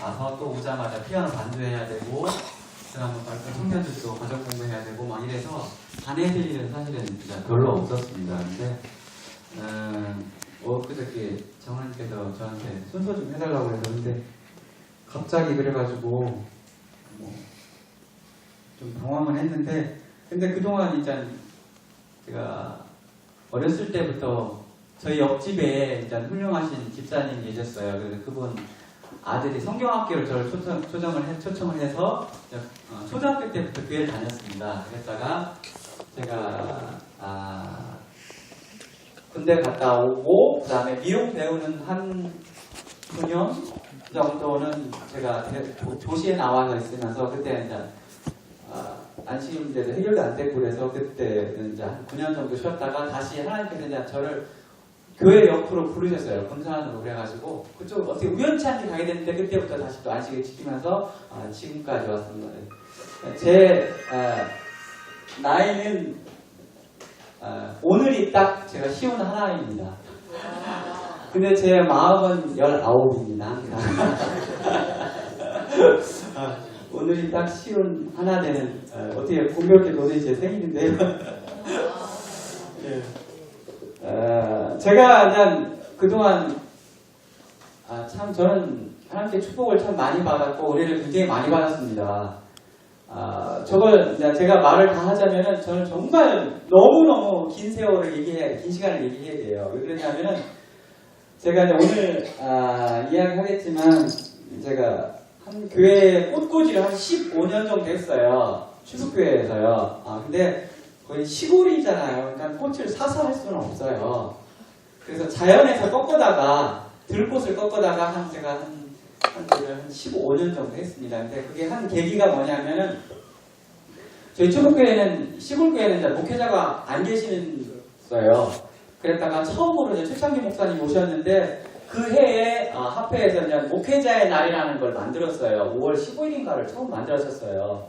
와서 또 오자마자 피아노 반주해야 되고 그다음에 청년들도 가족 공부해야 되고 막 이래서 반해질 일은 사실은 진짜 별로 없었습니다. 근데 그저께 정원님께서 저한테 순서 좀 해달라고 해서 근데 갑자기 그래가지고 좀 당황을 했는데 근데 그동안 이제 제가 어렸을 때부터 저희 옆집에 이제 훌륭하신 집사님 계셨어요. 그래서 그분 아들이 성경학교를 저를 초청을 해서 초등학교 때부터 교회를 다녔습니다. 그랬다가 제가 군대 갔다 오고 그 다음에 미용 배우는 한 9년 정도는 제가 도시에 나와서 있으면서 그때 이제 안식임대도 해결도 안 되고 그래서 그때는 이제 한 9년 정도 쉬었다가 다시 하나님께서 이제 저를 교회 옆으로 부르셨어요. 금산으로 그래가지고 그쪽 어떻게 우연치 않게 가게 됐는데 그때부터 다시 또 안식을 지키면서 지금까지 왔습니다. 제 나이는 오늘이 딱 제가 쉬운 하나입니다. 근데 제 마음은 19입니다. 오늘이 딱 쉬운 하나 되는 어떻게 공교롭게 오늘이 제 생일인데요. 네. 제가 이제 그동안 참 저는 하나님께 축복을 참 많이 받았고 은혜를 굉장히 많이 받았습니다. 저걸 이제 제가 말을 다 하자면은 저는 정말 너무너무 긴 세월을 긴 시간을 얘기해야 돼요. 왜 그러냐면은 제가 이제 오늘 이야기하겠지만 제가 한 교회 꽃꽂이를 한 15년 정도 했어요. 추수교회에서요. 근데 거의 시골이잖아요. 그러니까 꽃을 사서 할 수는 없어요. 그래서 자연에서 꺾어다가 들꽃을 꺾어다가 제가 한 15년 정도 했습니다. 근데 그게 한 계기가 뭐냐면은 저희 초록교회는 시골교회는 이제 목회자가 안 계시는거예요. 그랬다가 처음으로 이제 최창기 목사님 오셨는데 그 해에 합회에서 이제 목회자의 날이라는 걸 만들었어요. 5월 15일인가를 처음 만들었었어요.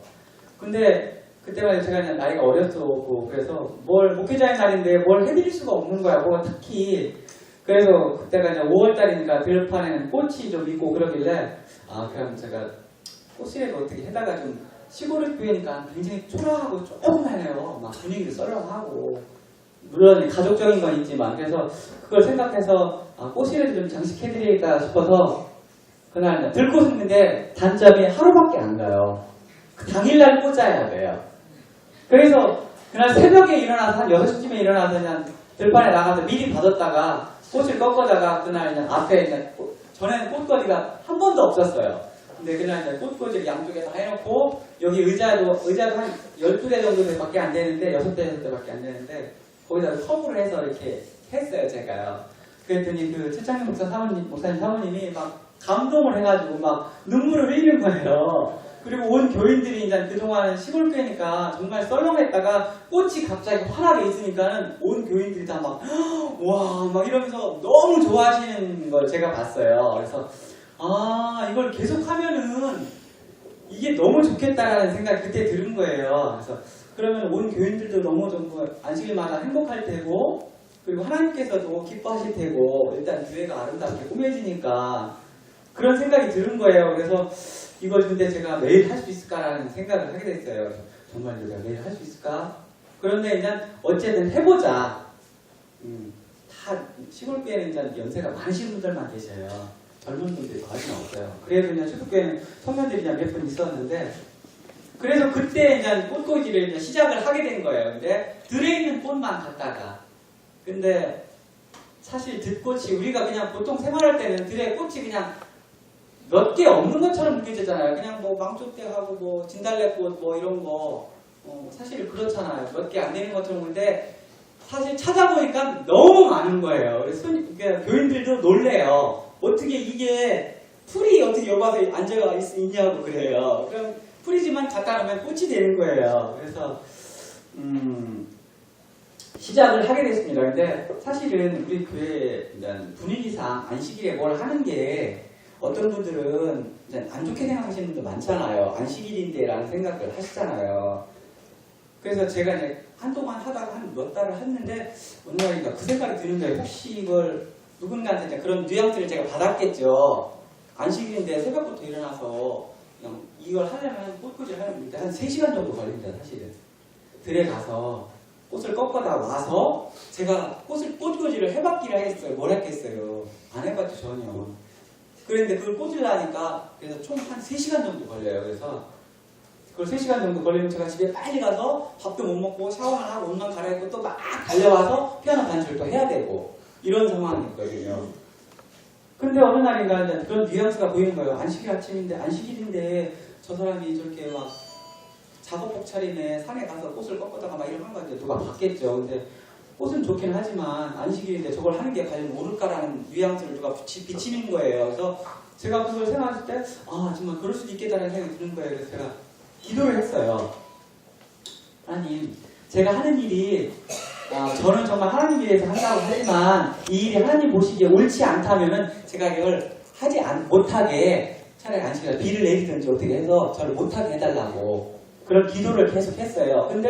근데 그때만 제가 그냥 나이가 어렸었고 그래서 목회자의 날인데 뭘 해드릴 수가 없는 거야. 뭐 특히 그래서 그때가 이제 5월달이니까 들판에는 꽃이 좀 있고 그러길래 그럼 제가 꽃이라도 어떻게 해다가 좀 시골의 교회니까 굉장히 초라하고 조금만 해요. 막 분위기도 썰렁하고 물론 가족적인 건 있지만 그래서 그걸 생각해서 꽃이라도 좀 장식해드릴까 싶어서 그날 들꽃 있는데 단점이 하루밖에 안 가요. 그 당일날 꽂아야 돼요. 그래서 그날 새벽에 일어나서 한 6시쯤에 일어나서 그냥 들판에 나가서 미리 받았다가 꽃을 꺾어다가 그날 그냥 앞에 그냥 전에는 꽃꽂이가 한 번도 없었어요. 근데 그날 이제 꽃꽂이를 양쪽에 다 해놓고 여기 의자도 한 12대 정도밖에 안 되는데 6대밖에 안 되는데 거기다 컵을 해서 이렇게 했어요 제가요. 그랬더니 그 최창현 목사님 사모님이 막 감동을 해가지고 막 눈물을 흘리는 거예요. 그리고 온 교인들이 이제 그동안 시골교회니까 정말 썰렁했다가 꽃이 갑자기 환하게 있으니까는 온 교인들이 다 막 이러면서 너무 좋아하시는 걸 제가 봤어요. 그래서 이걸 계속하면은 이게 너무 좋겠다라는 생각이 그때 들은 거예요. 그래서 그러면 온 교인들도 너무 정말 안식일마다 행복할 테고 그리고 하나님께서도 기뻐하실 테고 일단 교회가 아름답게 꾸며지니까 그런 생각이 드는 거예요. 그래서 이걸 근데 제가 매일 할 수 있을까라는 생각을 하게 됐어요. 정말 내가 매일 할 수 있을까? 그런데 이제 어쨌든 해보자. 다 시골교회는 이제 연세가 많으신 분들만 계셔요. 젊은 분들이 거의 없어요. 그래도 그냥 초등교회는 청년들이 몇 분 있었는데 그래서 그때 이제 꽃꽂이를 이제 시작을 하게 된 거예요. 근데 들에 있는 꽃만 갖다가 근데 사실 들꽃이 우리가 그냥 보통 생활할 때는 들에 꽃이 그냥 몇 개 없는 것처럼 느껴지잖아요. 그냥 망초대하고 진달래꽃 이런 거 사실 그렇잖아요. 몇 개 안 되는 것처럼. 근데 사실 찾아보니까 너무 많은 거예요. 그래서 교인들도 놀래요. 어떻게 이게 풀이 어떻게 여기 와서 앉아가 있냐고 그래요. 그럼 풀이지만 갖다 놓으면 꽃이 되는 거예요. 그래서 시작을 하게 됐습니다. 근데 사실은 우리 교회 분위기상 안식일에 뭘 하는 게 어떤 분들은 이제 안 좋게 생각하시는 분도 많잖아요. 안식일인데 라는 생각을 하시잖아요. 그래서 제가 이제 한동안 하다가 한 몇 달을 했는데 어느 날인가 그 생각이 드는 거예요. 혹시 이걸 누군가한테 이제 그런 뉘앙스를 제가 받았겠죠. 안식일인데 새벽부터 일어나서 그냥 이걸 하려면 꽃꽂이를 하려면 한 3시간 정도 걸립니다. 사실은 들에 가서 꽃을 꺾어다 와서 제가 꽃꽂이를 해봤기를 하겠어요. 뭘 했겠어요. 안 해봤죠 전혀. 그런데 그걸 꽂으려니까 그래서 총 한 3시간 정도 걸려요. 그래서 그걸 3시간 정도 걸리면 제가 집에 빨리 가서 밥도 못 먹고 샤워만 하고 옷만 갈아입고 또 막 달려와서 피아노 반주를 또 해야 되고 이런 상황이었거든요. 근데 어느 날인가 이제 그런 뉘앙스가 보이는 거예요. 안식일인데 저 사람이 저렇게 막 작업복 차림에 산에 가서 꽃을 꺾다가 막 이런 거 이제 누가 봤겠죠. 근데 꽃은 좋긴 하지만 안식일인데 저걸 하는 게 과연 옳을까라는 뉘앙스를 누가 비치는 거예요. 그래서 제가 그걸 생각했을 때 정말 그럴 수도 있겠다는 생각이 드는 거예요. 그래서 제가 기도를 했어요. 하나님, 제가 하는 일이 저는 정말 하나님 위해서 한다고 하지만 이 일이 하나님 보시기에 옳지 않다면은 제가 이걸 하지 못하게 차라리 안식일에 비를 내리든지 어떻게 해서 저를 못하게 해달라고 그런 기도를 계속 했어요. 근데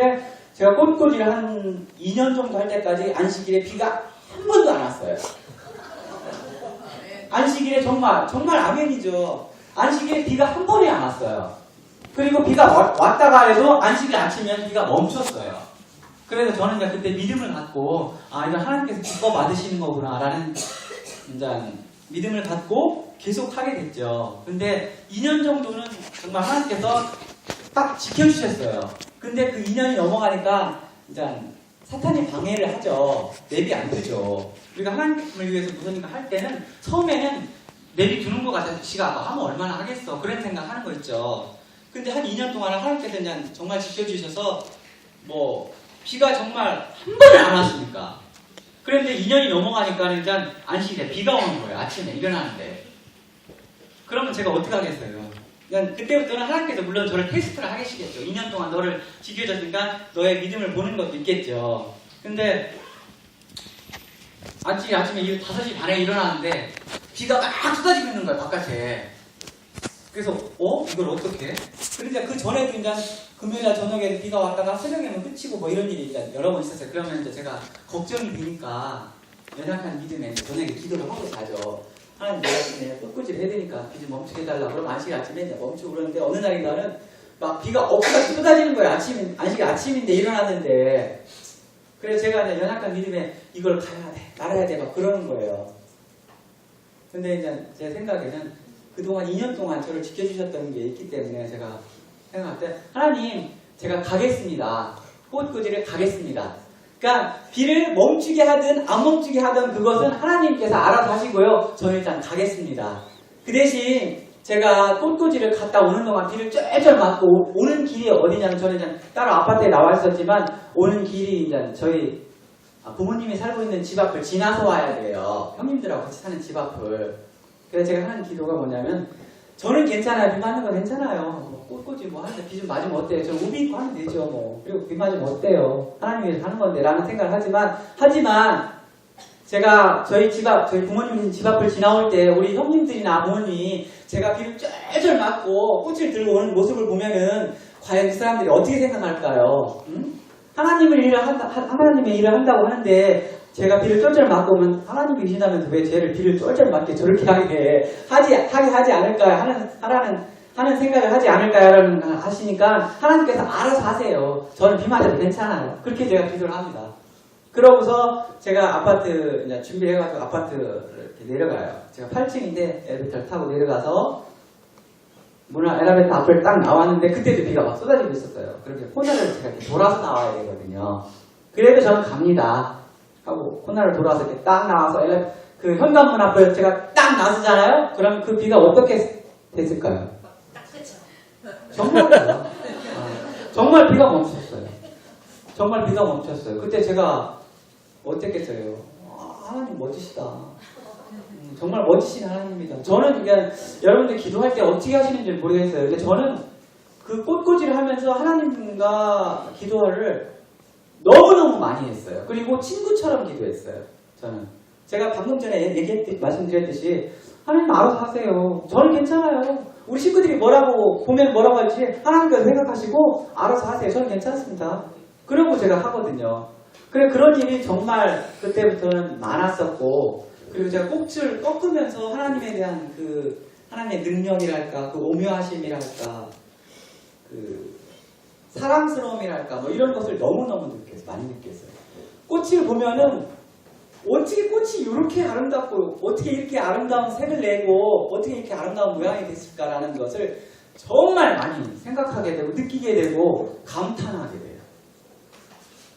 제가 꽃꽂이를 한 2년 정도 할 때까지 안식일에 비가 한 번도 안 왔어요. 안식일에 정말 아멘이죠. 안식일에 비가 한 번에 안 왔어요. 그리고 비가 왔다가 해도 안식일 아침이면 비가 멈췄어요. 그래서 저는 이제 그때 믿음을 갖고 이건 하나님께서 기뻐 받으시는 거구나라는 이제 믿음을 갖고 계속 하게 됐죠. 근데 2년 정도는 정말 하나님께서 딱 지켜주셨어요. 근데 그 2년이 넘어가니까 이제 사탄이 방해를 하죠. 내비 안 두죠. 우리가 하나님을 위해서 무슨 일을 할 때는 처음에는 내비 두는 거 같아시가 하면 얼마나 하겠어. 그런 생각 하는 거 있죠. 근데 한 2년 동안 하나님께서 이제 정말 지켜주셔서 비가 정말 한 번을 안 왔으니까. 그런데 2년이 넘어가니까 이제 안식일에 비가 오는 거예요. 아침에 일어나는데. 그러면 제가 어떻게 하겠어요? 그때부터는 하나님께서 물론 저를 테스트를 하시겠죠. 2년 동안 너를 지켜줬으니까 너의 믿음을 보는 것도 있겠죠. 근데 아침에 5시 반에 일어나는데 비가 막 쏟아지고 있는 거예요. 바깥에. 그래서 이걸 어떻게 해? 그러니까 그 전에도 이제 금요일날 저녁에 비가 왔다가 새벽에는 그치고 이런 일이 이제 여러 번 있었어요. 그러면 이제 제가 걱정이 되니까 연약한 믿음에 저녁에 기도를 하고 자죠. 하나님 내가 꽃꽂이를 해야 되니까 비 좀 멈추게 해달라고. 그럼 안식일 아침에 이제 멈추고 그러는데 어느 날인가는 막 비가 억지가 쏟아지는 거예요. 안식일 아침인데 일어났는데. 그래서 제가 이제 연약한 믿음에 이걸 가야 돼, 말아야 돼 막 그러는 거예요. 근데 이제 제 생각에는 그동안 2년 동안 저를 지켜주셨던 게 있기 때문에 제가 생각할 때 하나님 제가 가겠습니다. 꽃꽂이를 가겠습니다. 그러니까 비를 멈추게 하든 안 멈추게 하든 그것은 하나님께서 알아서 하시고요. 저는 일단 가겠습니다. 그 대신 제가 꽃꽂이를 갔다 오는 동안 비를 쩔쩔 맞고 오는 길이 어디냐면 저는 이제 따로 아파트에 나와 있었지만 오는 길이 이제 저희 부모님이 살고 있는 집 앞을 지나서 와야 돼요. 형님들하고 같이 사는 집 앞을. 그래서 제가 하는 기도가 뭐냐면 저는 괜찮아요. 비 맞는 건 괜찮아요. 꽃꽂이 하는데 비 좀 맞으면 어때요? 저는 우비 입고 하면 되죠. 그리고 비 맞으면 어때요? 하나님 위해서 하는 건데 라는 생각을 하지만 제가 저희 부모님 집 앞을 지나올 때 우리 형님들이나 부모님이 제가 비를 쩔쩔 맞고 꽃을 들고 오는 모습을 보면은 과연 그 사람들이 어떻게 생각할까요? 하나님의 일을 한다고 하는데 제가 비를 쩔쩔 맞고 오면 하나님이 계신다면서 왜 쟤를 비를 쩔쩔 맞게 저렇게 하게 하지 않을까요? 하는 생각을 하지 않을까요? 하시니까 하나님께서 알아서 하세요. 저는 비 맞아도 괜찮아요. 그렇게 제가 기도를 합니다. 그러고서 제가 아파트 이제 준비해가지고 아파트를 이렇게 내려가요. 제가 8층인데 엘리베이터를 타고 내려가서 엘리베이터 앞을 딱 나왔는데 그때도 비가 막 쏟아지고 있었어요. 그렇게 코너를 제가 이렇게 돌아서 나와야 되거든요. 그래도 저는 갑니다. 하고 코너를 돌아서 이렇게 딱 나와서 그 현관문 앞에 제가 딱 나서잖아요. 그러면 그 비가 어떻게 됐을까요? 정말 비가 멈췄어요. 정말 비가 멈췄어요. 그때 제가 어땠겠어요? 하나님 멋지시다. 정말 멋지신 하나님입니다. 저는 그냥 여러분들 기도할 때 어떻게 하시는지 모르겠어요. 근데 저는 그 꽃꽂이를 하면서 하나님과 기도를 너무너무 많이 했어요. 그리고 친구처럼 기도했어요. 저는 제가 방금 전에 말씀드렸듯이 하나님 알아서 하세요. 저는 괜찮아요. 우리 친구들이 보면 뭐라고 할지 하나님께서 생각하시고 알아서 하세요. 저는 괜찮습니다. 그러고 제가 하거든요. 그런 일이 정말 그때부터는 많았었고, 그리고 제가 꽃을 꺾으면서 하나님에 대한 하나님의 능력이랄까, 그 오묘하심이랄까, 그 사랑스러움이랄까, 뭐 이런 것을 너무너무 많이 느꼈어요. 꽃을 보면은 어떻게 꽃이 이렇게 아름답고 어떻게 이렇게 아름다운 색을 내고 어떻게 이렇게 아름다운 모양이 됐을까라는 것을 정말 많이 생각하게 되고 느끼게 되고 감탄하게 돼요.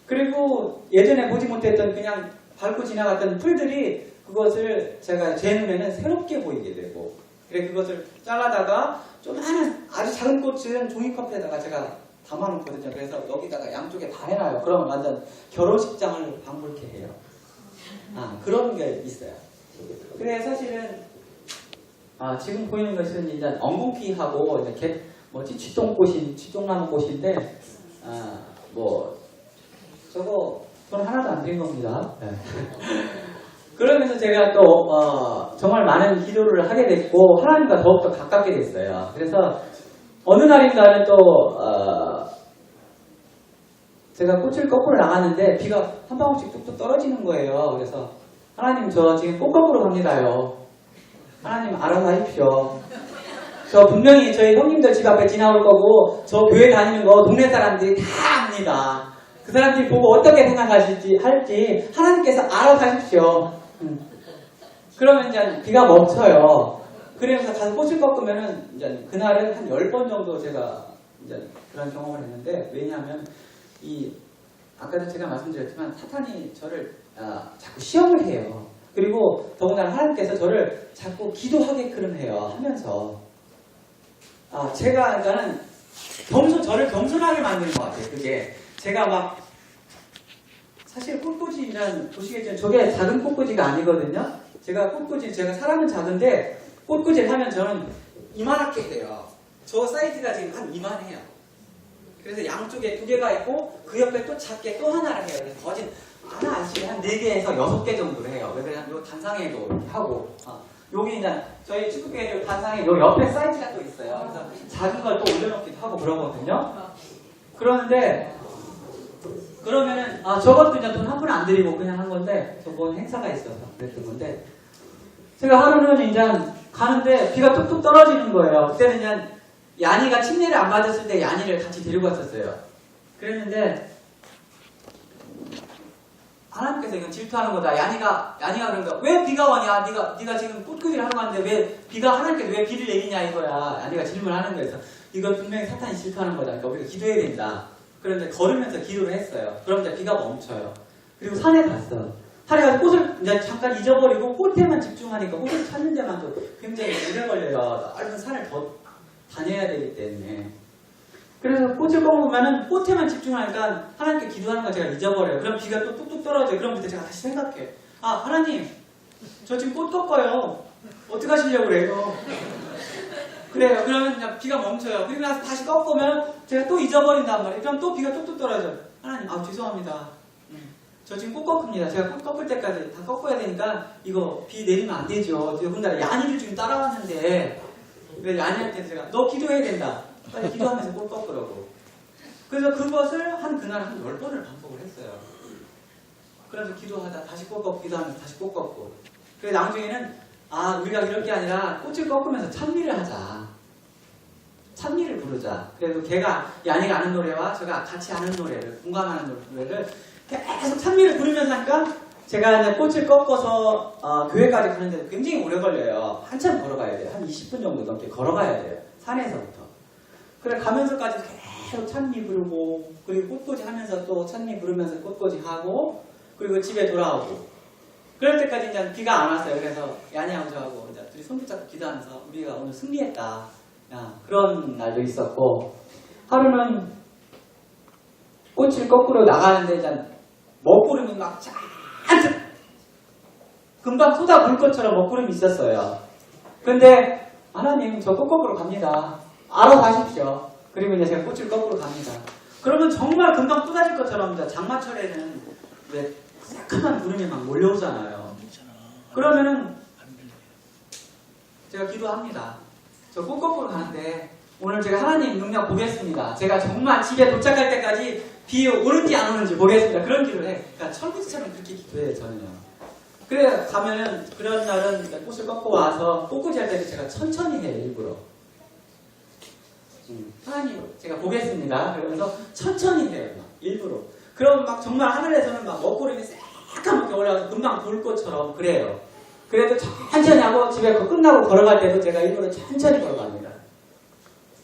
그리고 예전에 보지 못했던 그냥 밟고 지나갔던 풀들이 그것을 제가 제 눈에는 새롭게 보이게 되고, 그래 그것을 잘라다가 조그마한 아주 작은 꽃은 종이컵에다가 제가 담아놓거든요. 그래서 여기다가 양쪽에 다 해놔요. 그러면 완전 결혼식장을 방불케 해요. 그런 게 있어요. 그래 사실은 지금 보이는 것은 이제 엉겅퀴하고 이제 취종나무 꽃인데 뭐 저거 돈 하나도 안 드린 겁니다. 네. 그러면서 제가 또 정말 많은 기도를 하게 됐고 하나님과 더욱더 가깝게 됐어요. 그래서 어느 날인가는 또 제가 꽃을 거꾸로 나갔는데 비가 한 방울씩 뚝뚝 떨어지는 거예요. 그래서 하나님 저 지금 꽃 거꾸로 갑니다요. 하나님 알아가십시오. 저 분명히 저희 형님들 집 앞에 지나올 거고 저 교회 다니는 거 동네 사람들이 다 압니다. 그 사람들이 보고 어떻게 생각하실지 할지 하나님께서 알아가십시오. 그러면 이제 비가 멈춰요. 그러면서 가서 꽃을 꺾으면은 이제 그날은 한 10번 정도 제가 이제 그런 경험을 했는데, 왜냐하면 아까도 제가 말씀드렸지만 사탄이 저를 자꾸 시험을 해요. 그리고 더군다나 하나님께서 저를 자꾸 기도하게끔 해요. 하면서 제가 그러니까는 저를 겸손하게 만드는 것 같아요. 그게 제가 막 사실 꽃꽂이는 보시겠지만 저게 작은 꽃꽂이가 아니거든요. 제가 사람은 작은데 꽃꽂이를 하면 저는 이만하게 돼요. 저 사이즈가 지금 한 이만해요. 그래서 양쪽에 2개가 있고 그 옆에 또 작게 또 하나를 해요. 그래서 거진 하나 안 치면 한 4개에서 6개 정도를 해요. 그래서 요 단상에도 이렇게 하고 여기 이제 저희 축구계의 단상에 요 옆에 사이즈가 또 있어요. 그래서 작은 걸 또 올려놓기도 하고 그러거든요. 그러면은 저것도 이제 돈 한 푼 안 드리고 그냥 한 건데 저번 행사가 있어서 그랬던 건데, 제가 하루는 이제 가는데 비가 뚝뚝 떨어지는 거예요. 그때는 이제 야니가 침례를 안 받았을 때 야니를 같이 데리고 왔었어요. 그랬는데 하나님께서 이건 질투하는 거다. 야니가 그런가? 왜 비가 와냐? 네가 지금 꽃꽂이를 하러 갔는데 왜 비가 하나님께서 왜 비를 내리냐 이거야. 야니가 질문하는 거예요. 그래서 이건 분명히 사탄이 질투하는 거다. 그러니까 우리가 기도해야 된다. 그런데 걸으면서 기도를 했어요. 그럼 이제 비가 멈춰요. 그리고 산에 갔어. 산에 가서 꽃을 이제 잠깐 잊어버리고 꽃에만 집중하니까 꽃을 찾는 데만도 굉장히 오래 걸려요. 넓은 산을 더 다녀야 되기 때문에. 그래서 꽃을 꺾으면은 꽃에만 집중하니까 하나님께 기도하는 걸 제가 잊어버려요. 그럼 비가 또 뚝뚝 떨어져요. 그럼 그때 제가 다시 생각해요. 하나님, 저 지금 꽃 꺾어요. 어떻게 하시려고 그래요? 그래요. 그러면 그냥 비가 멈춰요. 그리고 나서 다시 꺾으면 제가 또 잊어버린단 말이에요. 그럼 또 비가 뚝뚝 떨어져요. 하나님, 죄송합니다. 저 지금 꽃 꺾습니다. 제가 꽃 꺾을 때까지 다 꺾어야 되니까 이거 비 내리면 안 되죠. 더군다나 야니를 지금 따라왔는데, 그래서 야니한테 제가 너 기도해야 된다. 빨리 기도하면서 꽃 꺾으라고. 그래서 그것을 그날 한 10번을 반복을 했어요. 그래서 기도하다 다시 꽃 꺾고 기도하면서 다시 꽃 꺾고. 그래서 나중에는 우리가 이럴 게 아니라 꽃을 꺾으면서 찬미를 하자. 찬미를 부르자. 그래서 야니가 아는 노래와 제가 같이 하는 노래를, 공감하는 노래를 계속 찬미를 부르면서 하니까 제가 이제 꽃을 꺾어서 교회까지 가는데 굉장히 오래 걸려요. 한참 걸어가야 돼요. 한 20분 정도 넘게 걸어가야 돼요. 산에서부터. 그래 가면서까지 계속 찬미 부르고, 그리고 꽃꽂이 하면서 또 찬미 부르면서 꽃꽂이 하고, 그리고 집에 돌아오고. 그럴 때까지 이제 비가 안 왔어요. 그래서 야니하고 저하고 이제 둘이 손 붙잡고 기도하면서 우리가 오늘 승리했다. 그런 날도 있었고, 하루는 꽃을 거꾸로 나가는데 이제 먹구름이 막 잔뜩 금방 쏟아 불 것처럼 먹구름이 있었어요. 근데 하나님 저 꽃 거꾸로 갑니다. 알아가십시오. 그리고 이제 제가 꽃을 거꾸로 갑니다. 그러면 정말 금방 쏟아질 것처럼 이제 장마철에는 왜 새카만 구름이 막 몰려오잖아요. 그러면은 제가 기도합니다. 저 꽃 거꾸로 가는데 오늘 제가 하나님 능력 보겠습니다. 제가 정말 집에 도착할 때까지 비 오는지 안 오는지 보겠습니다. 그런 기도를 해. 그러니까 철부지처럼 그렇게 기도해요, 저는요. 그래 가면은 그런 날은 꽃을 꺾고 와서 꽃꽂이 할 때도 제가 천천히 해요, 일부러. 하나님 제가 보겠습니다. 그러면서 천천히 해요, 막, 일부러. 그럼 막 정말 하늘에서는 막 먹구름이 새까맣게 올라가서 금방 불꽃처럼 그래요. 그래도 천천히 하고 집에 끝나고 걸어갈 때도 제가 일부러 천천히 걸어갑니다.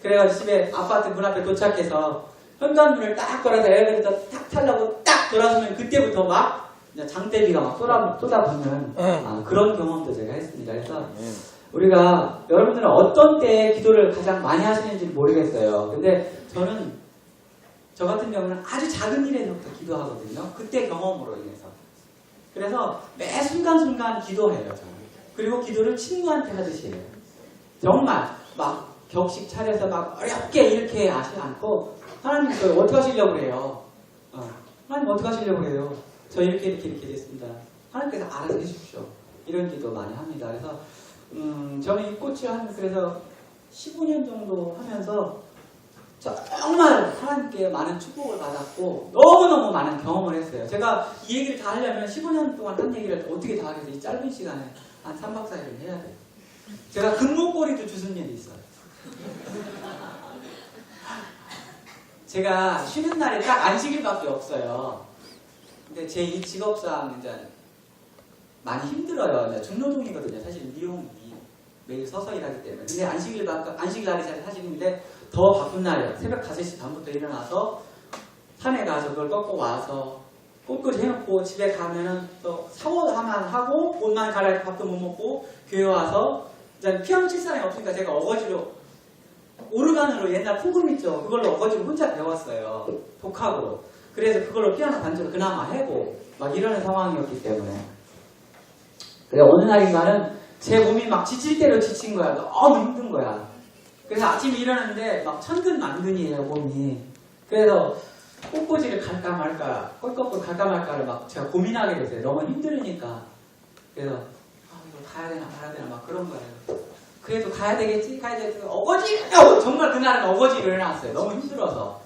그래가지고 집에 아파트 문 앞에 도착해서 현관문을 딱 걸어서 엘리베이터 탁 타려고 딱 돌아서면 그때부터 막 장대비가 막 쏟아붓는 그런 경험도 제가 했습니다. 그래서 우리가 여러분들은 어떤 때에 기도를 가장 많이 하시는지 모르겠어요. 근데 저는 저 같은 경우는 아주 작은 일에서부터 기도하거든요. 그때 경험으로 인해서. 그래서 매 순간순간 기도해요. 저는. 그리고 기도를 친구한테 하듯이 해요. 정말 막 격식 차려서 막 어렵게 이렇게 하지 않고 하나님 저 어떻게 하시려고 그래요? 하나님 어떻게 하시려고 그래요? 저 이렇게 됐습니다. 하나님께서 알아서 해주십시오. 이런 기도 많이 합니다. 그래서 저는 이 꽃을 그래서 15년 정도 하면서 정말 하나님께 많은 축복을 받았고 너무너무 많은 경험을 했어요. 제가 이 얘기를 다 하려면 15년 동안 한 얘기를 어떻게 다 하겠어요? 이 짧은 시간에 한 3박 4일을 해야 돼요. 제가 금목걸이도 주신 일이 있어요. 제가 쉬는 날이 딱 안식일밖에 없어요. 근데 제 이 직업상 이제 많이 힘들어요. 이제 중노동이거든요. 사실 미용이 매일 서서 일하기 때문에. 근데 안식일날이 사실인데 더 바쁜 날이에요. 새벽 5시 반부터 일어나서 산에 가서 그걸 꺾고 와서 꽃꽂이 해놓고 집에 가면은 또 샤워만 하고 옷만 갈아입고 밥도 못 먹고 교회 와서 이제 피아노 칠 사람이 없으니까 제가 어거지로 오르간으로 옛날 풍금 있죠. 그걸로 어거지로 혼자 배웠어요. 독학으로. 그래서 그걸로 피아노 반주를 그나마 해고 막 이러는 상황이었기 때문에. 그래 어느 날인가는 제 몸이 막 지칠 대로 지친 거야. 너무 힘든 거야. 그래서 아침에 일어났는데 막 천근만근이에요, 몸이. 그래서 꽃꽂이를 갈까 말까, 꺾고 갈까 말까를 막 제가 고민하게 됐어요. 너무 힘들으니까. 그래서 이거 가야 되나 말아야 되나 막 그런 거예요. 그래도 가야 되겠지? 어거지! 정말 그날은 어거지로 일어났어요. 너무 힘들어서.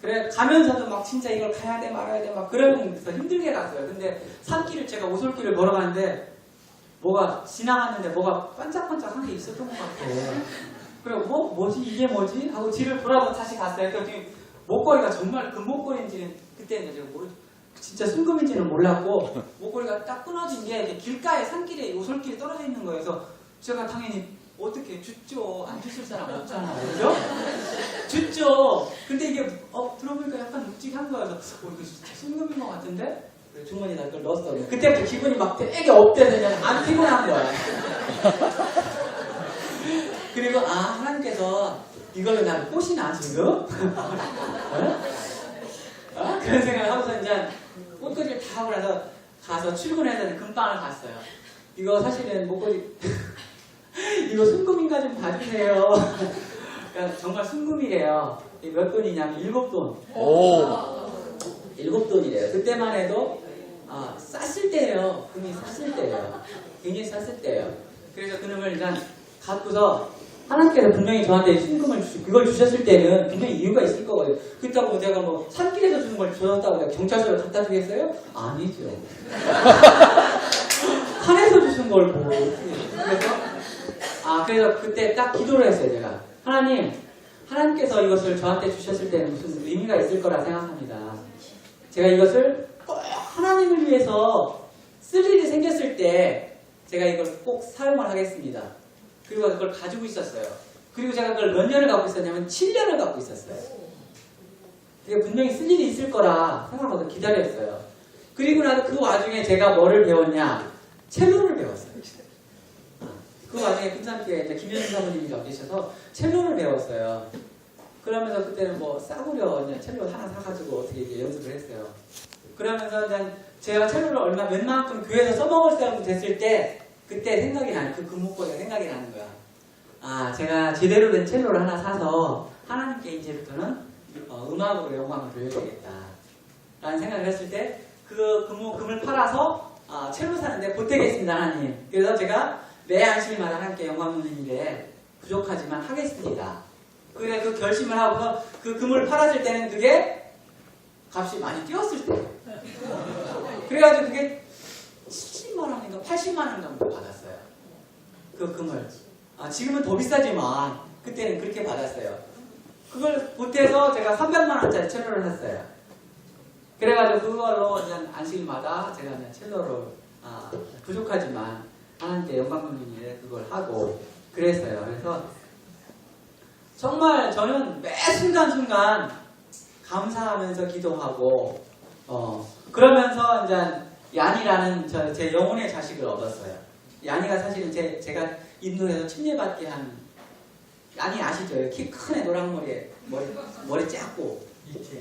그래 가면서도 막 진짜 이걸 가야 돼 말아야 돼 막 그러면서 힘들게 갔어요. 근데 산길을 제가 오솔길을 걸어가는데 뭐가 지나갔는데 뭐가 반짝반짝한 게 있었던 것 같아요. 그래 뭐지 이게 뭐지? 하고 뒤를 돌아보고 다시 갔어요. 그랬더니 목걸이가 정말 금목걸이인지는 그때는 제가 진짜 순금인지는 몰랐고 목걸이가 딱 끊어진 게 길가에 산길에 오솔길에 떨어져 있는 거예요. 그래서 제가 당연히 어떻게 줬죠? 안 주실 사람 없잖아요. 그죠? 줬죠. 근데 이게 들어보니까 약간 묵직한 거여서 이거 진짜 순금인 것 같은데? 주머니에다 그걸 넣었어요. 그때부터 기분이 막 되게 업돼서 그냥 안 피곤한 거야. 그리고 하나님께서 이걸로 나를 꼬시나 지금? 그런 생각을 하고서 이제 꽃꽂이를 다 하고 나서 가서 출근해서 금방을 갔어요. 이거 사실은 목걸이 이거 순금인가 좀 봐주세요. 그러니까 정말 순금이래요. 몇 돈이냐면 7돈. 오. 7돈이래요. 그때만 해도 쌌을 때예요. 금이 쌌을 때예요. 굉장히 쌌을 때예요. 그래서 그놈을 일단 갖고서 하나님께서 분명히 저한테 순금을 그걸 주셨을 때는 분명히 이유가 있을 거거든요. 그렇다고 제가 뭐 산길에서 주는 걸 주셨다고 내가 경찰서를 갖다 주겠어요? 아니죠. 산에서 주신 걸 보고 그래서 그때 딱 기도를 했어요. 제가 하나님께서 이것을 저한테 주셨을 때는 무슨 의미가 있을 거라 생각합니다. 제가 이것을 꼭 하나님을 위해서 쓸 일이 생겼을 때 제가 이걸 꼭 사용을 하겠습니다. 그리고 그걸 가지고 있었어요. 그리고 제가 그걸 몇 년을 갖고 있었냐면 7년을 갖고 있었어요. 그게 분명히 쓸 일이 있을 거라 생각하고 기다렸어요. 그리고 나서 그 와중에 제가 뭐를 배웠냐? 첼로를 배웠어요. 그 와중에 군산교회 김현준 사모님이 계셔서 첼로를 배웠어요. 그러면서 그때는 뭐 싸구려 첼로 하나 사가지고 어떻게 이렇게 연습을 했어요. 그러면서 제가 첼로를 웬만큼 교회에서 써먹을 사람 됐을 때 그때 생각이 나는 그 금목걸이가 생각이 나는 거야. 제가 제대로 된 첼로를 하나 사서 하나님께 이제부터는 음악으로 영광을 돌려야겠다 라는 생각을 했을 때 그 금을 팔아서 첼로 사는데 보태겠습니다 하나님. 그래서 제가 매 안식일마다 하나님께 영광 돌리는 일에 부족하지만 하겠습니다. 그래 그 결심을 하고서 그 금을 팔았을 때는 그게 값이 많이 뛰었을 때 그래가지고 그게 80만 원 정도 받았어요. 그 금을. 지금은 더 비싸지만 그때는 그렇게 받았어요. 그걸 보태서 제가 300만 원짜리 첼로를 샀어요. 그래가지고 그걸로 이제 안식일마다 제가 이제 첼로를 부족하지만 하나님께 영광 돌리기 위해 그걸 하고 그랬어요. 그래서 정말 저는 매 순간순간 감사하면서 기도하고 그러면서 이제 얀이라는 제 영혼의 자식을 얻었어요. 얀이가 사실은 제가 인도에서 침례받게 한 얀이 아시죠? 키 큰 애 노랑머리에 머리 작고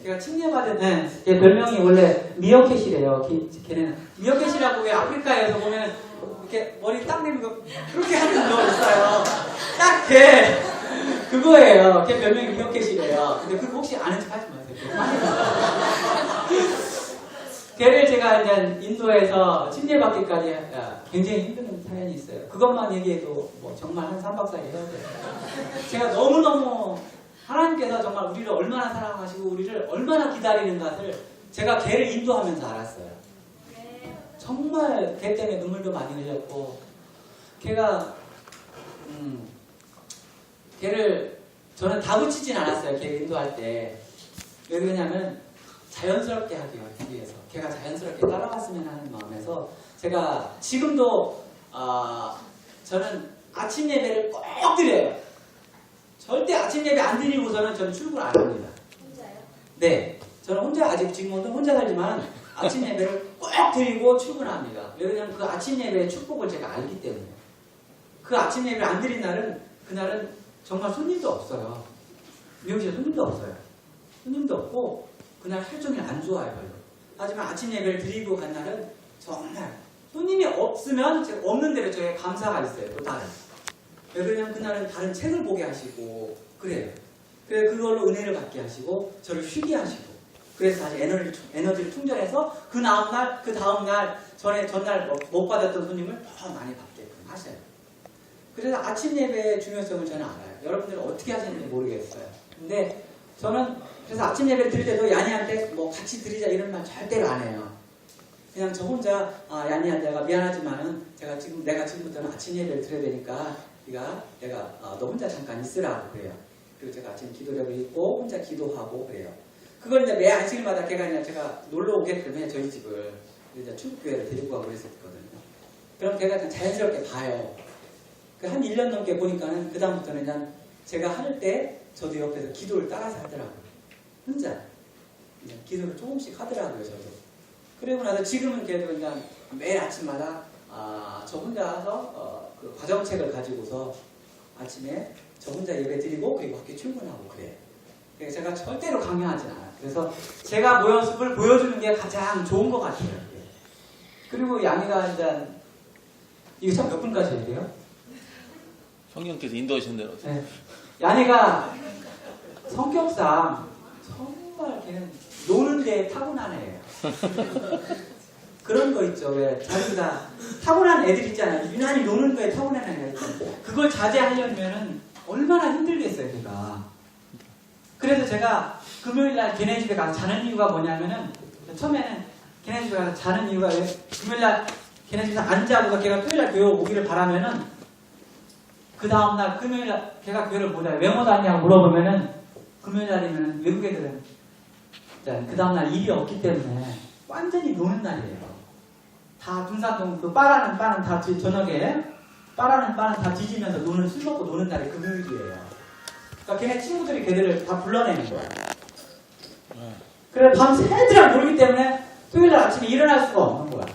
걔가 침례받은 걔 별명이 원래 미어캣이래요. 걔는 미어캣이라고 왜 아프리카에서 보면 이렇게 머리 딱 내밀고 그렇게 하는 거 있어요. 딱 걔 그거예요. 걔 별명이 미어캣이래요. 근데 그거 혹시 아는 척 하지 마세요. 걔를 제가 이제 인도에서 침례받기까지 굉장히 힘든 사연이 있어요. 그것만 얘기해도 뭐 정말 한 3박 4일 해야 돼요. 제가 너무너무 하나님께서 정말 우리를 얼마나 사랑하시고 우리를 얼마나 기다리는 것을 제가 걔를 인도하면서 알았어요. 정말 걔 때문에 눈물도 많이 흘렸고 걔가 걔를 저는 다그치진 않았어요. 걔를 인도할 때. 왜 그러냐면 자연스럽게 하기 위해서 걔가 자연스럽게 따라갔으면 하는 마음에서 제가 지금도 저는 아침 예배를 꼭 드려요. 절대 아침 예배 안 드리고서는 저는 출근 안 합니다. 혼자요? 네, 저는 혼자 아직 지금은 혼자 살지만 아침 예배를 꼭 드리고 출근합니다. 왜냐하면 그 아침 예배의 축복을 제가 알기 때문에. 그 아침 예배를 안 드린 날은 그날은 정말 손님도 없어요. 미용실에 손님도 없어요. 손님도 없고 그날 하루 종일 안 좋아요 별로. 하지만 아침 예배를 드리고 간 날은 정말 손님이 없으면 제가 없는 대로 저의 감사가 있어요. 또 다른. 왜 그러냐면 그날은 다른 책을 보게 하시고 그래요. 그래서 그걸로 은혜를 받게 하시고 저를 쉬게 하시고 그래서 다시 에너지를 충전해서 그 다음날 전날 못 받았던 손님을 더 많이 받게끔 하셔요. 그래서 아침 예배의 중요성을 저는 알아요. 여러분들은 어떻게 하시는지 모르겠어요. 근데 저는 그래서 아침 예배를 드릴 때도 야니한테 뭐 같이 드리자 이런 말 절대로 안 해요. 그냥 저 혼자 야니야 내가 미안하지만은 내가 지금부터는 아침 예배를 드려야 되니까 내가 너 혼자 잠깐 있으라고 그래요. 그리고 제가 아침 기도력을 읽고 혼자 기도하고 그래요. 그걸 이제 매 안식일마다 제가 놀러 오게끔 해요. 저희 집을 이제 출국교회를 데리고 가고 그랬었거든요. 그럼 걔가 그냥 자연스럽게 봐요. 한 1년 넘게 보니까는 그 다음부터는 그냥 제가 할 때 저도 옆에서 기도를 따라서 하더라고요. 혼자 기도를 조금씩 하더라고요. 저도. 그리고 나서 지금은 걔도 그냥 매일 아침마다 저 혼자서 그 과정책을 가지고서 아침에 저 혼자 예배 드리고 그리고 학교 출근하고 그래요. 그래서 제가 절대로 강요하지 않아요. 그래서 제가 모습을 보여주는 게 가장 좋은 것 같아요. 그리고 양이가 이제 이거 참 몇 분까지 해야 돼요? 성령께서 인도하신 대로. 네. 야니가 성격상 정말 걔는 노는 데 타고난 애예요. 그런 거 있죠. 왜 자기가 타고난 애들 있잖아요. 유난히 노는 거에 타고난 애가 있잖아요. 그걸 자제하려면은 얼마나 힘들겠어요, 걔가. 그래서 제가 금요일날 걔네 집에 가서 자는 이유가 뭐냐면은 처음에는 걔네 집에 가서 자는 이유가 왜 금요일날 걔네 집에서 안 자고서 걔가 토요일날 교회 오기를 바라면은 그 다음날 금요일날 걔가 교회를 못 와요. 왜 못 왔냐고 물어보면은 금요일날이면 외국 애들은 그 다음날 일이 없기 때문에 완전히 노는 날이에요. 다 둔산동 그 빠라는 바는 다 저녁에 빠라는 바는 다 뒤지면서 술 먹고 노는 날이 금요일이에요. 그러니까 걔네 친구들이 걔들을 다 불러내는 거야. 그래 밤새도록 놀기 때문에 토요일날 아침에 일어날 수가 없는 거야.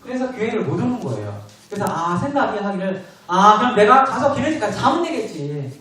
그래서 교회를 못 오는 거예요. 그래서 생각이 하기를 그럼 내가 가서 걔네 집 가서 자면 되겠지.